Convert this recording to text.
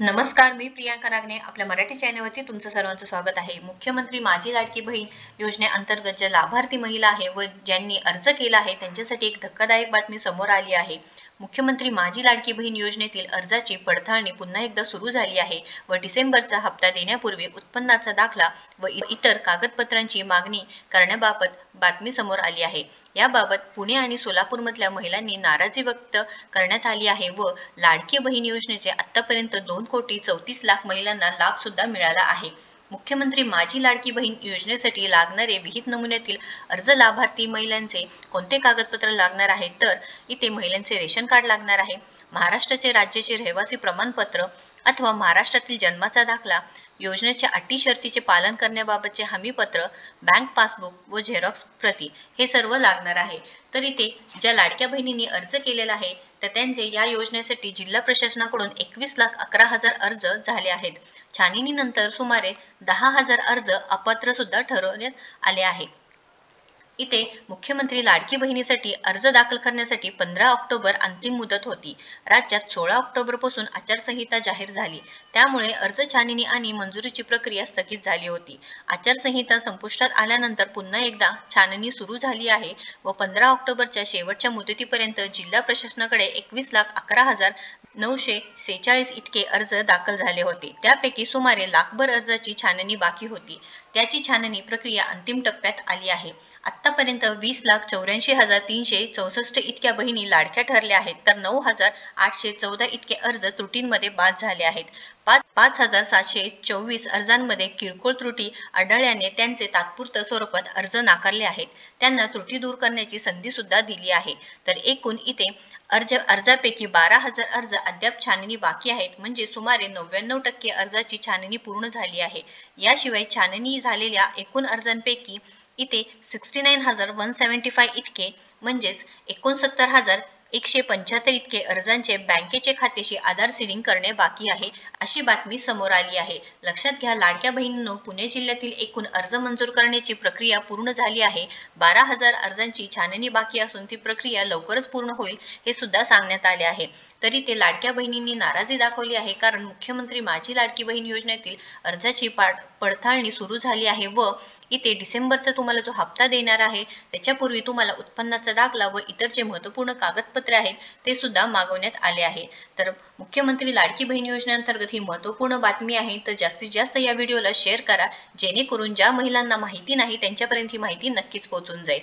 नमस्कार, मी प्रियांका नागने आपल्या मराठी चॅनलवरती तुमचं सर्वांचं स्वागत आहे। मुख्यमंत्री माझी लाडकी बहीण योजनेअंतर्गत ज्या लाभार्थी महिला आहे व ज्यांनी अर्ज केला आहे त्यांच्यासाठी एक धक्कादायक बातमी समोर आली आहे। मुख्यमंत्री माझी लाडकी बहीण योजनेतील अर्जाची पडताळणी पुन्हा एकदा सुरू झाली आहे व डिसेंबरचा हप्ता देण्यापूर्वी उत्पन्नाचा दाखला व इतर कागदपत्रांची मागणी करण्याबाबत बातमी समोर आली आहे। याबाबत पुणे आणि सोलापूरमधल्या महिलांनी नाराजी व्यक्त करण्यात आली आहे व लाडकी बहीण योजनेचे आतापर्यंत 2,34,00,000 महिलांना लाभ सुद्धा मिळाला आहे। मुख्यमंत्री माझी लाडकी बहीण योजनेसाठी लागणारे विहित नमुन्यातील अर्ज लाभार्थी महिलांचे कोणते कागदपत्र लागणार आहे तर इथे महिलांचे रेशन कार्ड लागणार आहे, महाराष्ट्राचे राज्याचे रहिवासी प्रमाणपत्र अथवा महाराष्ट्रातील जन्माचा दाखला, योजनेच्या अटी शर्तीचे पालन करण्याबाबतचे हमीपत्र, बँक पासबुक व झेरॉक्स प्रती हे सर्व लागणार आहे। तर इथे ज्या लाडक्या बहिणींनी अर्ज केलेला आहे तर त्यांचे या योजनेसाठी जिल्हा प्रशासनाकडून 21,11,000 अर्ज झाले आहेत। छाननीनंतर सुमारे 10,000 अर्ज अपात्र सुद्धा ठरवण्यात आले आहे। इथे मुख्यमंत्री लाडकी बहिणीसाठी अर्ज दाखल करण्यासाठी 15 ऑक्टोबर अंतिम मुदत होती। राज्यात 16 ऑक्टोबरपासून आचारसंहिता जाहीर झाली, त्यामुळे अर्ज छाननी आणि मंजुरीची प्रक्रिया स्थगित झाली होती। आचारसंहिता संपुष्टात आल्यानंतर पुन्हा एकदा छाननी सुरू झाली आहे व 15 ऑक्टोबरच्या शेवटच्या मुदतीपर्यंत जिल्हा प्रशासनाकडे 21,11,946 इतके अर्ज दाखल झाले होते। त्यापैकी सुमारे लाखभर अर्जाची छाननी बाकी होती, त्याची छाननी प्रक्रिया अंतिम टप्प्यात आली आहे। आतापर्यंत 20,84,364 इतक्या बहिणी लाडक्या ठरल्या आहेत तर 9,814 इतके अर्ज त्रुटींमध्ये बाद झाले आहेत। 5,724 अर्जांमध्ये किरकोळ त्रुटी आढळल्याने त्यांचे तात्पुरत्या स्वरूपात अर्ज नाकारले आहेत, त्यांना त्रुटी दूर करण्याची संधी सुद्धा दिली आहे। तर एकूण इथे अर्जापैकी 12,000 अर्ज अद्याप छाननी बाकी आहेत, म्हणजे सुमारे 99% अर्जाची छाननी पूर्ण झाली आहे। याशिवाय छाननी झालेल्या एकूण अर्जांपैकी इथे 69,175 इतके म्हणजेच 69,175 इतके अर्जांचे बँकेचे खात्याशी आधार सिडिंग करणे बाकी आहे, अशी बातमी समोर आली आहे। लक्षात घ्या लाडक्या बहिणींनो, पुणे जिल्ह्यातील एकूण अर्ज मंजूर करण्याची प्रक्रिया पूर्ण झाली आहे। 12,000 अर्जांची छाननी बाकी असून ती प्रक्रिया लवकरच पूर्ण होईल हे सुद्धा सांगण्यात आले आहे। तरी ते लाडक्या बहिणींनी नाराजी दाखवली आहे, कारण मुख्यमंत्री माझी लाडकी बहीण योजनेतील अर्जाची पडताळणी सुरू झाली आहे व इथे डिसेंबरचा तुम्हाला जो हप्ता देणार आहे त्याच्यापूर्वी तुम्हाला उत्पन्नाचा दाखला व इतर जे महत्त्वपूर्ण कागदपत्रे आहेत ते सुद्धा मागवण्यात आले आहे। तर मुख्यमंत्री लाडकी बहीण योजनेअंतर्गत ही महत्त्वपूर्ण बातमी आहे। तर जास्तीत जास्त या व्हिडिओला शेअर करा, जेणेकरून ज्या महिलांना माहिती नाही त्यांच्यापर्यंत ही माहिती नक्कीच पोहोचून जाईल।